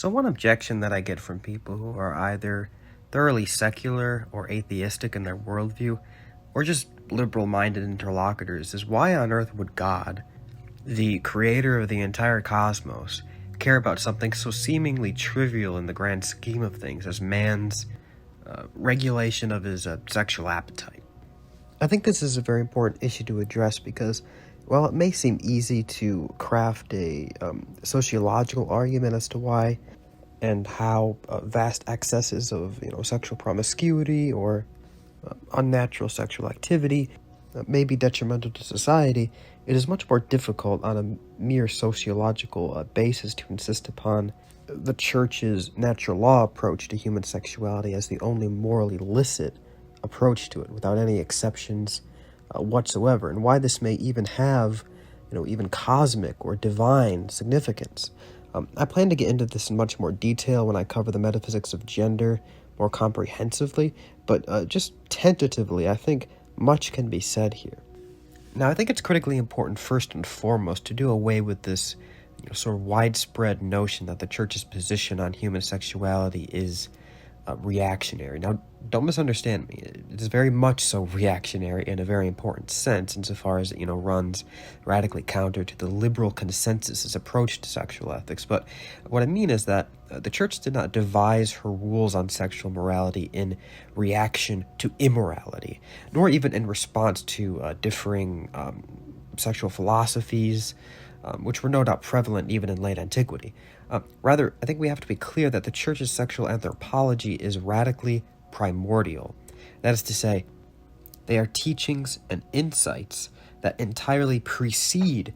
So one objection that I get from people who are either thoroughly secular or atheistic in their worldview, or just liberal-minded interlocutors, is why on earth would God, the creator of the entire cosmos, care about something so seemingly trivial in the grand scheme of things as man's regulation of his sexual appetite? I think this is a very important issue to address because, while it may seem easy to craft a sociological argument as to why and how vast excesses of sexual promiscuity or unnatural sexual activity may be detrimental to society, it is much more difficult on a mere sociological basis to insist upon the church's natural law approach to human sexuality as the only morally licit approach to it, without any exceptions whatsoever, and why this may even have, even cosmic or divine significance. I plan to get into this in much more detail when I cover the metaphysics of gender more comprehensively, but just tentatively, I think much can be said here. Now, I think it's critically important, first and foremost, to do away with this sort of widespread notion that the church's position on human sexuality is reactionary. Now, don't misunderstand me. It is very much so reactionary in a very important sense, insofar as it, runs radically counter to the liberal consensus's approach to sexual ethics. But what I mean is that the church did not devise her rules on sexual morality in reaction to immorality, nor even in response to differing sexual philosophies, which were no doubt prevalent even in late antiquity. Rather, I think we have to be clear that the church's sexual anthropology is radically primordial. That is to say, they are teachings and insights that entirely precede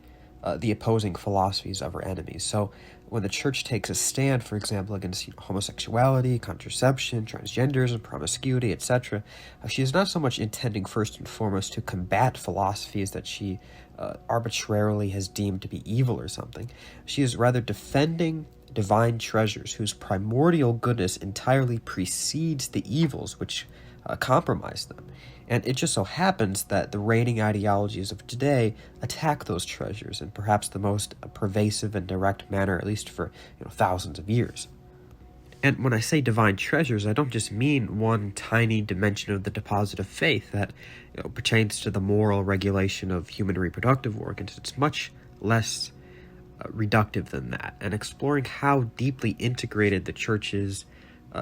the opposing philosophies of her enemies. So when the church takes a stand, for example, against homosexuality, contraception, transgenderism, promiscuity, etc., she is not so much intending first and foremost to combat philosophies that she arbitrarily has deemed to be evil or something. She is rather defending divine treasures whose primordial goodness entirely precedes the evils which compromise them. And it just so happens that the reigning ideologies of today attack those treasures in perhaps the most pervasive and direct manner, at least for thousands of years. And when I say divine treasures, I don't just mean one tiny dimension of the deposit of faith that pertains to the moral regulation of human reproductive organs. It's much less reductive than that. And exploring how deeply integrated the church's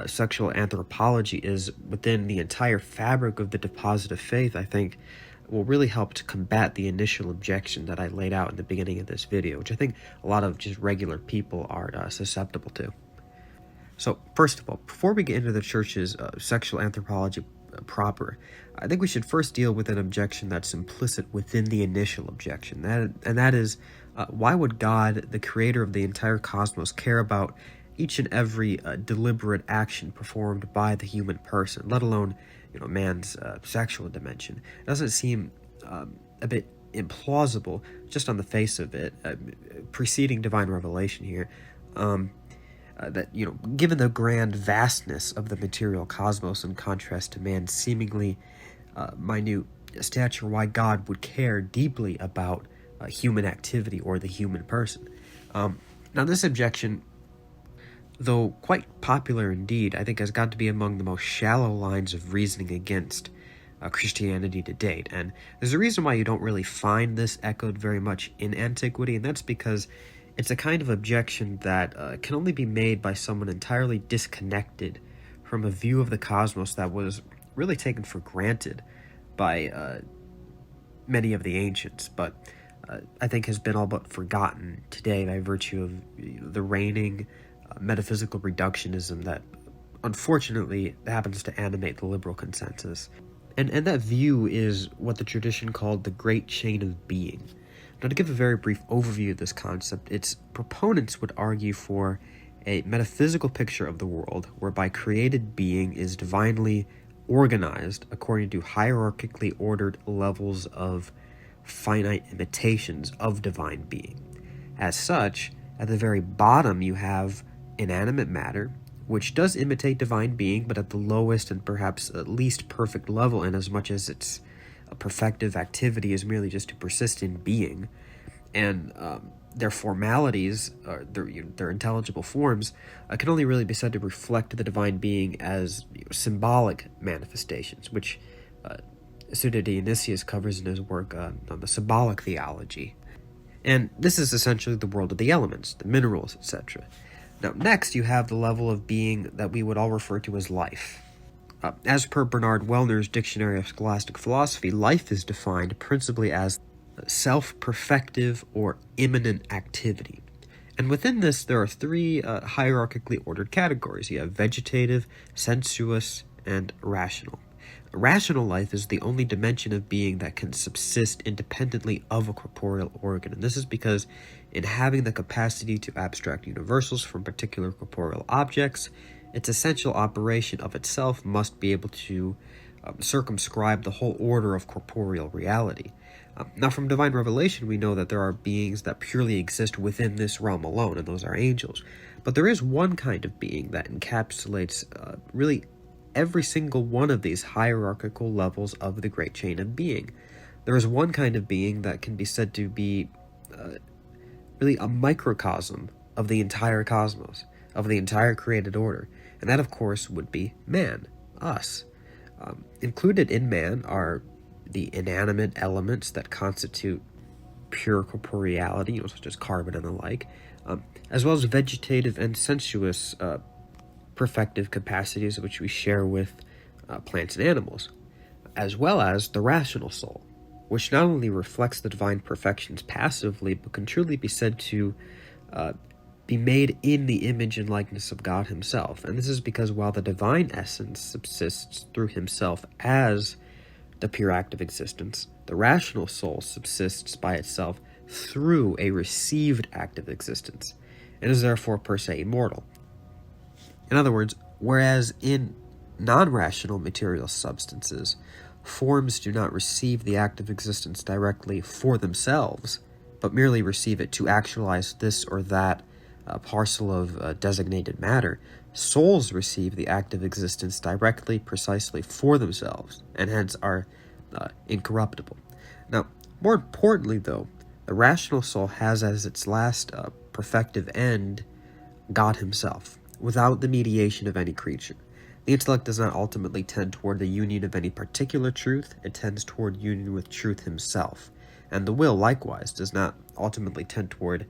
sexual anthropology is within the entire fabric of the deposit of faith, I think, will really help to combat the initial objection that I laid out in the beginning of this video, which I think a lot of just regular people are susceptible to. So, first of all, before we get into the church's sexual anthropology proper, I think we should first deal with an objection that's implicit within the initial objection, that is, why would God, the creator of the entire cosmos, care about each and every deliberate action performed by the human person, let alone man's sexual dimension? It doesn't seem a bit implausible just on the face of it, preceding divine revelation here, that given the grand vastness of the material cosmos in contrast to man's seemingly minute stature, why God would care deeply about human activity or the human person. Now, this objection, though quite popular indeed, I think has got to be among the most shallow lines of reasoning against Christianity to date. And there's a reason why you don't really find this echoed very much in antiquity, and that's because it's a kind of objection that can only be made by someone entirely disconnected from a view of the cosmos that was really taken for granted by many of the ancients, but I think has been all but forgotten today by virtue of the reigning metaphysical reductionism that unfortunately happens to animate the liberal consensus. And that view is what the tradition called the Great Chain of Being. Now, to give a very brief overview of this concept, its proponents would argue for a metaphysical picture of the world whereby created being is divinely organized according to hierarchically ordered levels of finite imitations of divine being. As such, at the very bottom you have inanimate matter, which does imitate divine being, but at the lowest and perhaps least perfect level, in as much as its perfective activity is merely just to persist in being. And their formalities, or their intelligible forms, can only really be said to reflect the divine being as symbolic manifestations, which Suda Dionysius covers in his work on the symbolic theology. And this is essentially the world of the elements, the minerals, etc. Now, next, you have the level of being that we would all refer to as life. As per Bernard Wellner's Dictionary of Scholastic Philosophy, life is defined principally as self-perfective or immanent activity. And within this, there are three hierarchically ordered categories. You have vegetative, sensuous, and rational. Rational life is the only dimension of being that can subsist independently of a corporeal organ. And this is because in having the capacity to abstract universals from particular corporeal objects, its essential operation of itself must be able to circumscribe the whole order of corporeal reality. Now, from divine revelation, we know that there are beings that purely exist within this realm alone, and those are angels. But there is one kind of being that encapsulates really every single one of these hierarchical levels of the great chain of being. There is one kind of being that can be said to be really a microcosm of the entire cosmos, of the entire created order, and that, of course, would be man, us. Included in man are the inanimate elements that constitute pure corporeality, such as carbon and the like, as well as vegetative and sensuous perfective capacities which we share with plants and animals, as well as the rational soul, which not only reflects the divine perfections passively, but can truly be said to be made in the image and likeness of God himself. And this is because while the divine essence subsists through himself as the pure act of existence, the rational soul subsists by itself through a received act of existence, and is therefore per se immortal. In other words, whereas in non-rational material substances, forms do not receive the act of existence directly for themselves, but merely receive it to actualize this or that parcel of designated matter, souls receive the act of existence directly, precisely for themselves, and hence are incorruptible. Now, more importantly, though, the rational soul has as its last perfective end God himself, without the mediation of any creature. The intellect does not ultimately tend toward the union of any particular truth, it tends toward union with truth himself. And the will, likewise, does not ultimately tend toward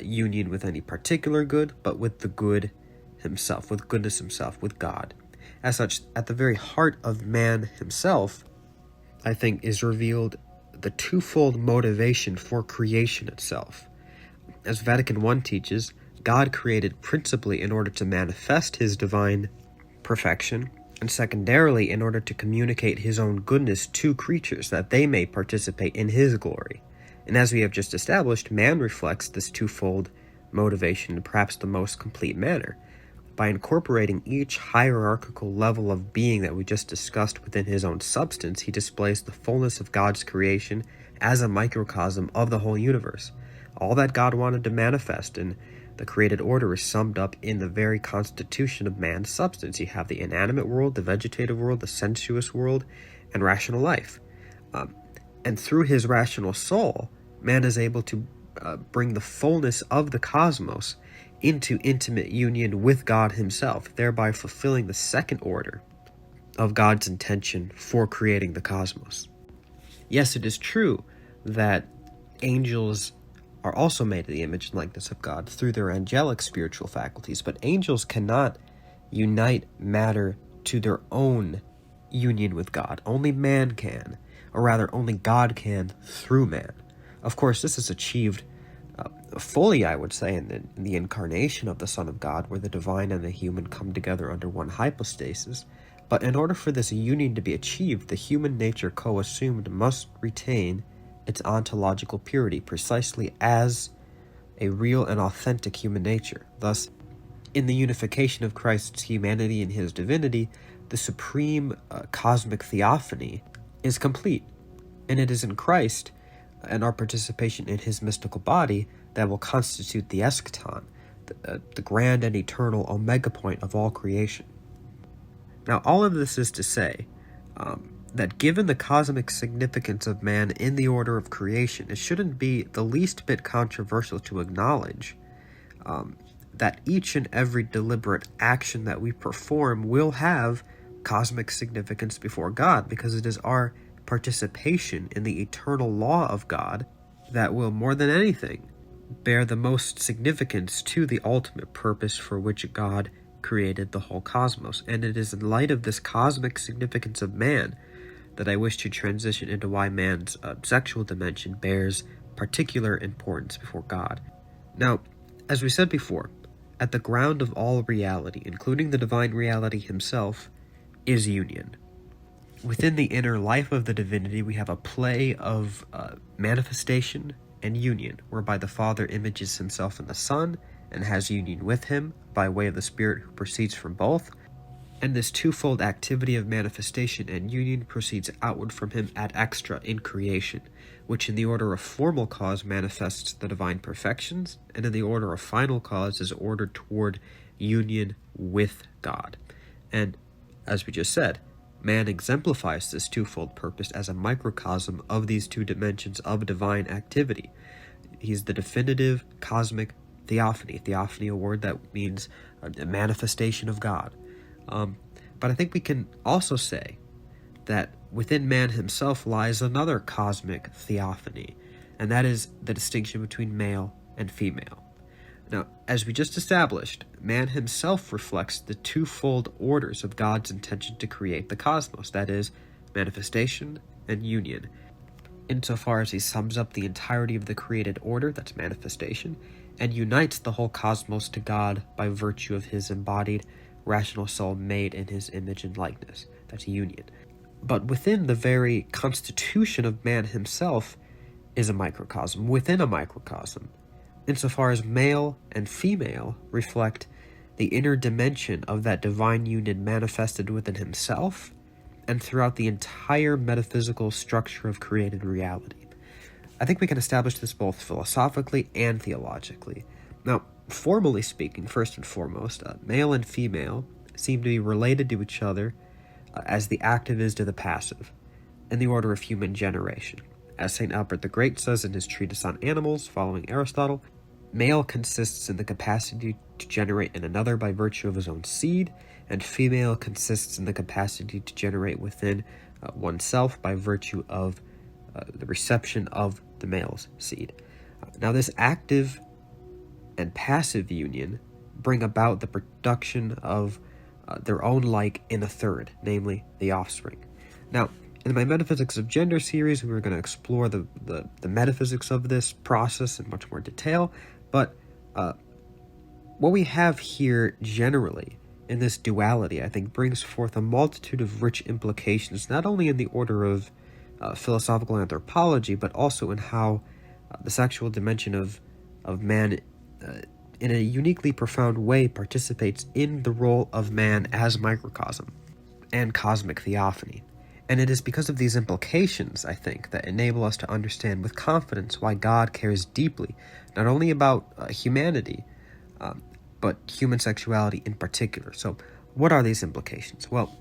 union with any particular good, but with the good himself, with goodness himself, with God. As such, at the very heart of man himself, I think, is revealed the twofold motivation for creation itself. As Vatican I teaches, God created principally in order to manifest his divine perfection, and secondarily in order to communicate his own goodness to creatures, that they may participate in his glory. And as we have just established, man reflects this twofold motivation in perhaps the most complete manner. By incorporating each hierarchical level of being that we just discussed within his own substance, he displays the fullness of God's creation as a microcosm of the whole universe. All that God wanted to manifest in the created order is summed up in the very constitution of man's substance. You have the inanimate world, the vegetative world, the sensuous world, and rational life. And through his rational soul, man is able to bring the fullness of the cosmos into intimate union with God himself, thereby fulfilling the second order of God's intention for creating the cosmos. Yes, it is true that angels are also made in the image and likeness of God through their angelic spiritual faculties, but angels cannot unite matter to their own union with God. Only man can, or rather only God can through man. Of course, this is achieved fully, I would say, in the incarnation of the Son of God, where the divine and the human come together under one hypostasis. But in order for this union to be achieved, the human nature co-assumed must retain its ontological purity, precisely as a real and authentic human nature. Thus, in the unification of Christ's humanity and his divinity, the supreme cosmic theophany is complete, and it is in Christ and our participation in his mystical body that will constitute the eschaton, the grand and eternal omega point of all creation. Now, all of this is to say that given the cosmic significance of man in the order of creation, it shouldn't be the least bit controversial to acknowledge that each and every deliberate action that we perform will have cosmic significance before God, because it is our participation in the eternal law of God that will, more than anything, bear the most significance to the ultimate purpose for which God created the whole cosmos. And it is in light of this cosmic significance of man that I wish to transition into why man's sexual dimension bears particular importance before God. Now, as we said before, at the ground of all reality, including the divine reality himself, is union. Within the inner life of the divinity, we have a play of manifestation and union, whereby the Father images himself in the Son and has union with him by way of the Spirit who proceeds from both. And this twofold activity of manifestation and union proceeds outward from him ad extra in creation, which in the order of formal cause manifests the divine perfections, and in the order of final cause is ordered toward union with God. And as we just said, man exemplifies this twofold purpose as a microcosm of these two dimensions of divine activity. He's the definitive cosmic theophany. Theophany, a word that means a manifestation of God. But I think we can also say that within man himself lies another cosmic theophany, and that is the distinction between male and female. Now, as we just established, man himself reflects the twofold orders of God's intention to create the cosmos, that is, manifestation and union. Insofar as he sums up the entirety of the created order, that's manifestation, and unites the whole cosmos to God by virtue of his embodied rational soul made in his image and likeness, that's union. But within the very constitution of man himself is a microcosm within a microcosm, insofar as male and female reflect the inner dimension of that divine union manifested within himself and throughout the entire metaphysical structure of created reality. I think we can establish this both philosophically and theologically. Now, formally speaking, first and foremost, male and female seem to be related to each other as the active is to the passive, in the order of human generation. As St. Albert the Great says in his treatise on animals, following Aristotle, male consists in the capacity to generate in another by virtue of his own seed, and female consists in the capacity to generate within oneself by virtue of the reception of the male's seed. Now, this active and passive union bring about the production of their own like in a third, namely the offspring. Now, in my Metaphysics of Gender series, we were going to explore the metaphysics of this process in much more detail, but what we have here generally in this duality, I think, brings forth a multitude of rich implications, not only in the order of philosophical anthropology, but also in how the sexual dimension of man in a uniquely profound way participates in the role of man as microcosm and cosmic theophany. And it is because of these implications, I think, that enable us to understand with confidence why God cares deeply, not only about humanity, but human sexuality in particular. So, what are these implications? Well,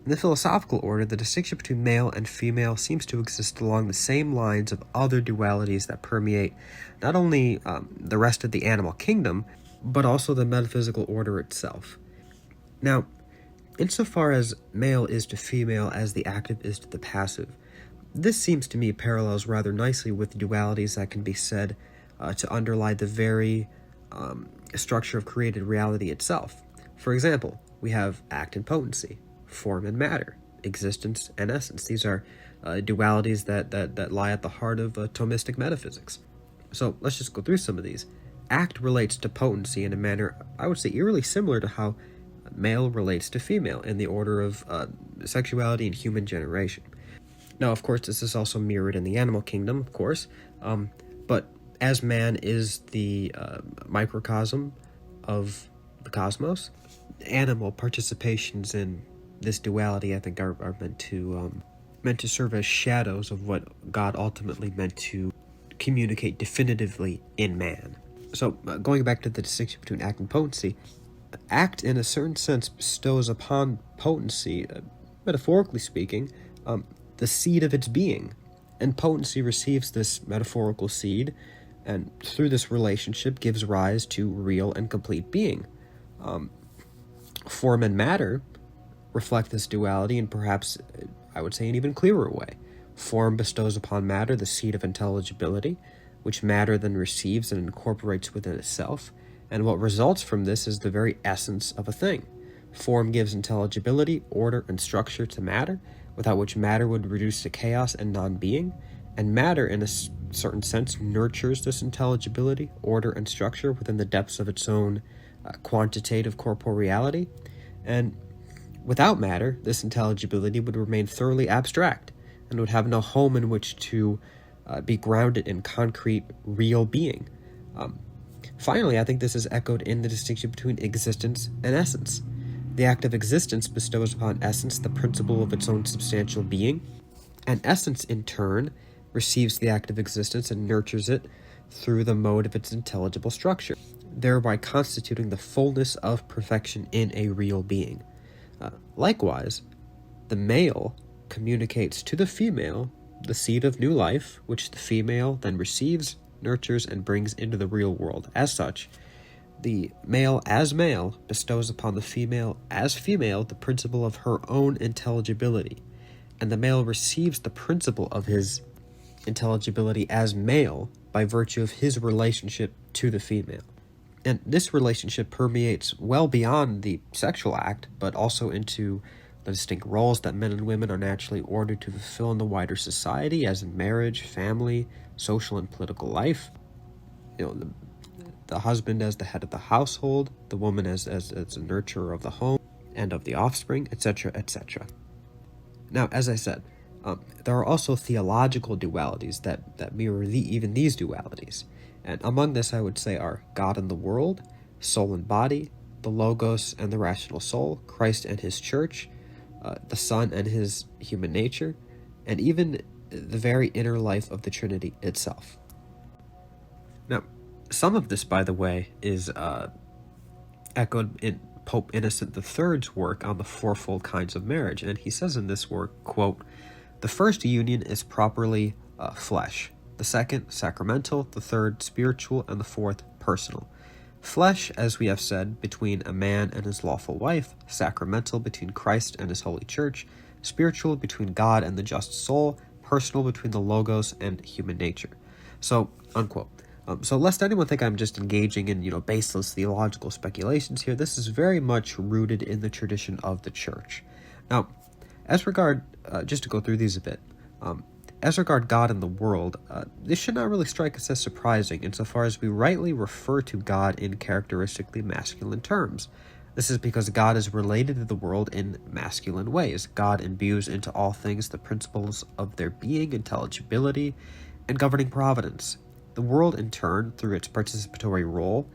in the philosophical order, the distinction between male and female seems to exist along the same lines of other dualities that permeate not only the rest of the animal kingdom, but also the metaphysical order itself. Now, insofar as male is to female as the active is to the passive, this seems to me parallels rather nicely with dualities that can be said to underlie the very structure of created reality itself. For example, we have act and potency, form and matter, existence and essence. These are dualities that lie at the heart of Thomistic metaphysics. So let's just go through some of these. Act relates to potency in a manner, I would say, eerily similar to how male relates to female in the order of sexuality and human generation. Now, of course, this is also mirrored in the animal kingdom, of course, but as man is the microcosm of the cosmos, animal participations in this duality, I think, are meant to serve as shadows of what God ultimately meant to communicate definitively in man. So, going back to the distinction between act and potency, act, in a certain sense, bestows upon potency, metaphorically speaking, the seed of its being. And potency receives this metaphorical seed, and through this relationship gives rise to real and complete being. Form and matter reflect this duality in perhaps, I would say, an even clearer way. Form bestows upon matter the seed of intelligibility, which matter then receives and incorporates within itself, and what results from this is the very essence of a thing. Form gives intelligibility, order, and structure to matter, without which matter would reduce to chaos and non-being, and matter, in a certain sense, nurtures this intelligibility, order, and structure within the depths of its own quantitative corporeality, and without matter, this intelligibility would remain thoroughly abstract, and would have no home in which to be grounded in concrete, real being. Finally, I think this is echoed in the distinction between existence and essence. The act of existence bestows upon essence the principle of its own substantial being, and essence, in turn, receives the act of existence and nurtures it through the mode of its intelligible structure, thereby constituting the fullness of perfection in a real being. Likewise, the male communicates to the female the seed of new life, which the female then receives, nurtures, and brings into the real world. As such, the male as male bestows upon the female as female the principle of her own intelligibility, and the male receives the principle of his intelligibility as male by virtue of his relationship to the female. And this relationship permeates well beyond the sexual act, but also into the distinct roles that men and women are naturally ordered to fulfill in the wider society, as in marriage, family, social and political life. The husband as the head of the household, the woman as a nurturer of the home and of the offspring, etc., etc. Now, as I said, there are also theological dualities that mirror even these dualities. And among this, I would say, are God and the world, soul and body, the Logos and the rational soul, Christ and his church, the Son and his human nature, and even the very inner life of the Trinity itself. Now, some of this, by the way, is echoed in Pope Innocent III's work on the fourfold kinds of marriage, and he says in this work, quote, "The first union is properly flesh, the second sacramental, the third spiritual, and the fourth personal. Flesh, as we have said, between a man and his lawful wife, sacramental between Christ and his holy church, spiritual between God and the just soul, personal between the Logos and human nature." So, unquote. So lest anyone think I'm just engaging in, baseless theological speculations here, this is very much rooted in the tradition of the church. Now, as regard, just to go through these a bit, as regard God and the world, this should not really strike us as surprising insofar as we rightly refer to God in characteristically masculine terms. This is because God is related to the world in masculine ways. God imbues into all things the principles of their being, intelligibility, and governing providence. The world, in turn, through its participatory role,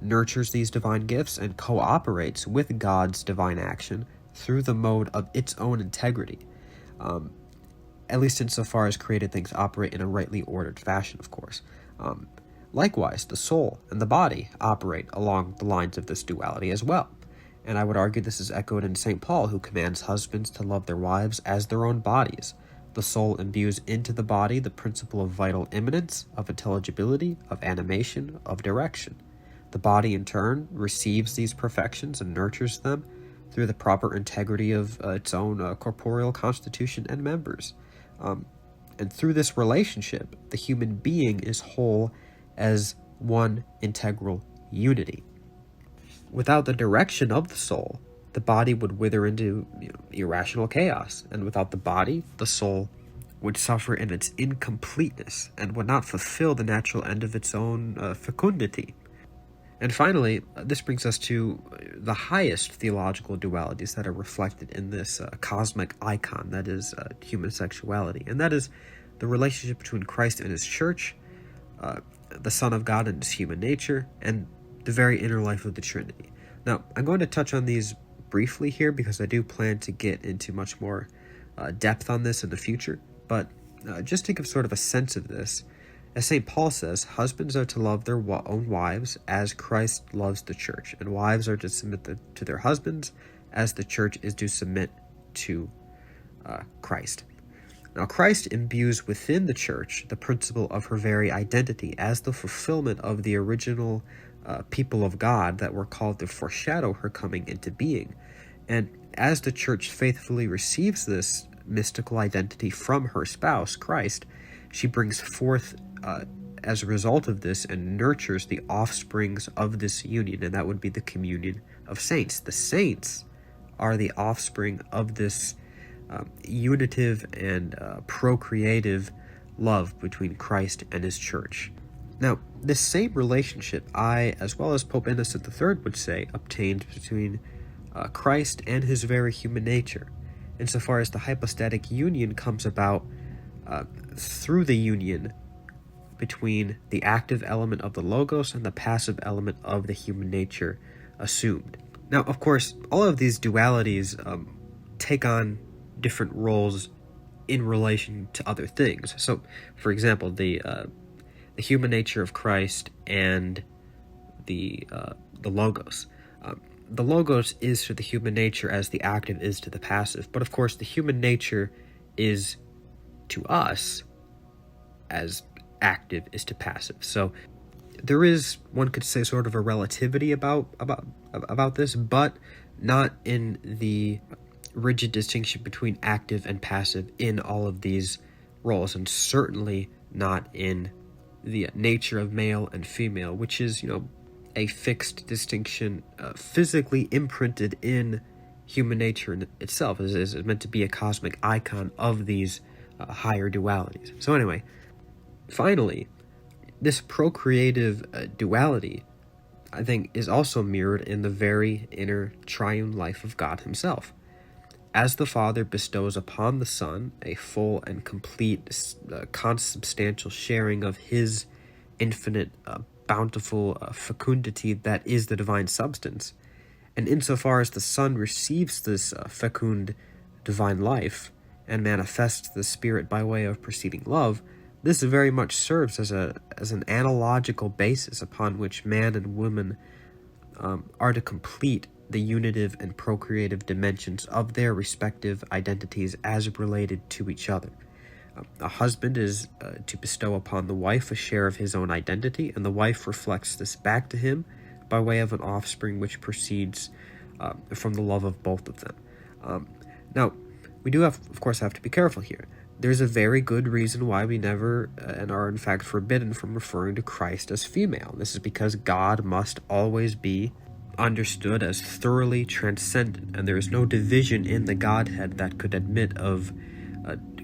nurtures these divine gifts and cooperates with God's divine action through the mode of its own integrity, at least insofar as created things operate in a rightly ordered fashion, of course. Likewise, the soul and the body operate along the lines of this duality as well. And I would argue this is echoed in St. Paul, who commands husbands to love their wives as their own bodies. The soul imbues into the body the principle of vital immanence, of intelligibility, of animation, of direction. The body, in turn, receives these perfections and nurtures them through the proper integrity of its own corporeal constitution and members. And through this relationship, the human being is whole as one integral unity. Without the direction of the soul, the body would wither into irrational chaos, and without the body, the soul would suffer in its incompleteness and would not fulfill the natural end of its own fecundity. And finally, this brings us to the highest theological dualities that are reflected in this cosmic icon that is human sexuality, and that is the relationship between Christ and his church, the Son of God and his human nature, and the very inner life of the Trinity. Now, I'm going to touch on these briefly here because I do plan to get into much more depth on this in the future, but just to give sort of a sense of this, as St. Paul says, husbands are to love their own wives as Christ loves the church, and wives are to submit to their husbands as the church is to submit to Christ. Now, Christ imbues within the church the principle of her very identity as the fulfillment of the original people of God that were called to foreshadow her coming into being. And as the church faithfully receives this mystical identity from her spouse, Christ, she brings forth as a result of this and nurtures the offsprings of this union, and that would be the communion of saints. The saints are the offspring of this unitive and procreative love between Christ and his church. Now, this same relationship, as well as Pope Innocent III would say, obtained between Christ and his very human nature, insofar as the hypostatic union comes about through the union between the active element of the Logos and the passive element of the human nature assumed. Now, of course, all of these dualities take on different roles in relation to other things. So, for example, the human nature of Christ and the Logos. The Logos is to the human nature as the active is to the passive, but of course the human nature is to us as active is to passive. So there is, one could say, sort of a relativity about this, but not in the rigid distinction between active and passive in all of these roles, and certainly not in the nature of male and female, which is, a fixed distinction physically imprinted in human nature itself, is meant to be a cosmic icon of these higher dualities. So anyway, finally, this procreative duality, I think, is also mirrored in the very inner triune life of God himself. As the Father bestows upon the Son a full and complete consubstantial sharing of his infinite bountiful fecundity that is the divine substance, and insofar as the Son receives this fecund divine life and manifests the Spirit by way of proceeding love, this very much serves as an analogical basis upon which man and woman are to complete the unitive and procreative dimensions of their respective identities as related to each other. A husband is to bestow upon the wife a share of his own identity, and the wife reflects this back to him by way of an offspring which proceeds from the love of both of them. Now, we do of course have to be careful here. There's a very good reason why we never and are in fact forbidden from referring to Christ as female. This is because God must always be understood as thoroughly transcendent, and there is no division in the Godhead that could admit of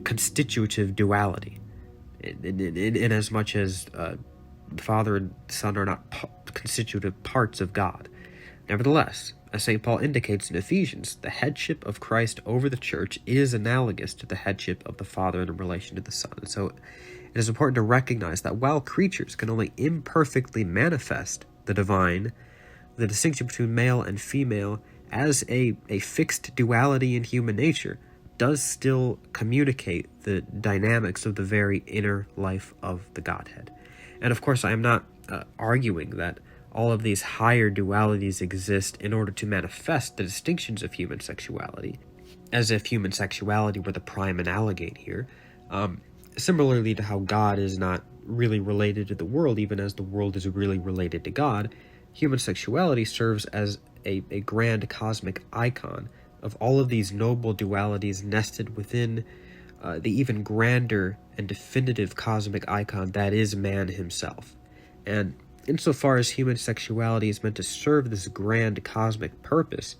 constitutive duality, in as much as the Father and Son are not constitutive parts of God. Nevertheless, as St. Paul indicates in Ephesians, the headship of Christ over the church is analogous to the headship of the Father in relation to the Son. And so it is important to recognize that while creatures can only imperfectly manifest the divine, the distinction between male and female as a fixed duality in human nature does still communicate the dynamics of the very inner life of the Godhead. And of course, I am not arguing that all of these higher dualities exist in order to manifest the distinctions of human sexuality, as if human sexuality were the prime analogate here. Similarly to how God is not really related to the world, even as the world is really related to God, human sexuality serves as a grand cosmic icon of all of these noble dualities nested within the even grander and definitive cosmic icon that is man himself. And insofar as human sexuality is meant to serve this grand cosmic purpose,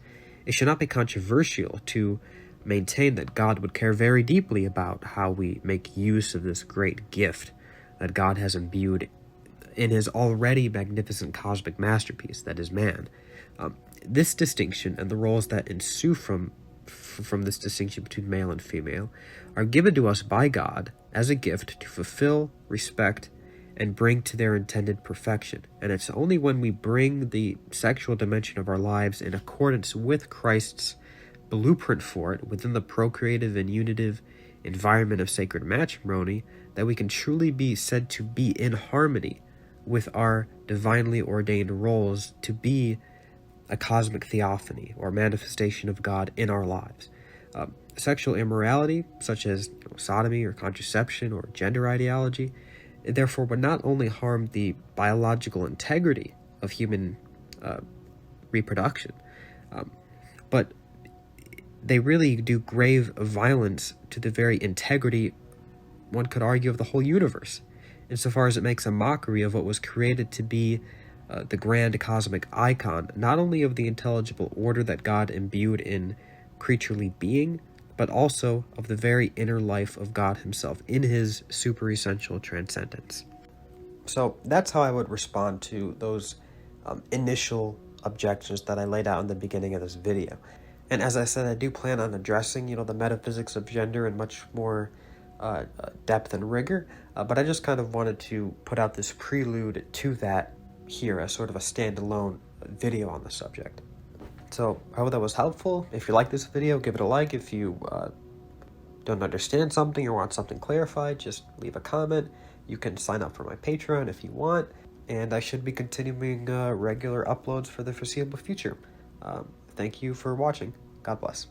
it should not be controversial to maintain that God would care very deeply about how we make use of this great gift that God has imbued in his already magnificent cosmic masterpiece, that is man. This distinction and the roles that ensue from this distinction between male and female are given to us by God as a gift to fulfill, respect, and bring to their intended perfection. And it's only when we bring the sexual dimension of our lives in accordance with Christ's blueprint for it within the procreative and unitive environment of sacred matrimony that we can truly be said to be in harmony with our divinely ordained roles to be a cosmic theophany or manifestation of God in our lives. Sexual immorality, such as sodomy or contraception or gender ideology, therefore would not only harm the biological integrity of human reproduction, but they really do grave violence to the very integrity, one could argue, of the whole universe, insofar as it makes a mockery of what was created to be the grand cosmic icon, not only of the intelligible order that God imbued in creaturely being, but also of the very inner life of God himself in his superessential transcendence. So that's how I would respond to those initial objections that I laid out in the beginning of this video. And as I said, I do plan on addressing, the metaphysics of gender in much more depth and rigor, but I just kind of wanted to put out this prelude to that here as sort of a standalone video on the subject. So I hope that was helpful. If you like this video, give it a like. If you don't understand something or want something clarified, just leave a comment. You can sign up for my Patreon if you want, and I should be continuing regular uploads for the foreseeable future. Thank you for watching. God bless.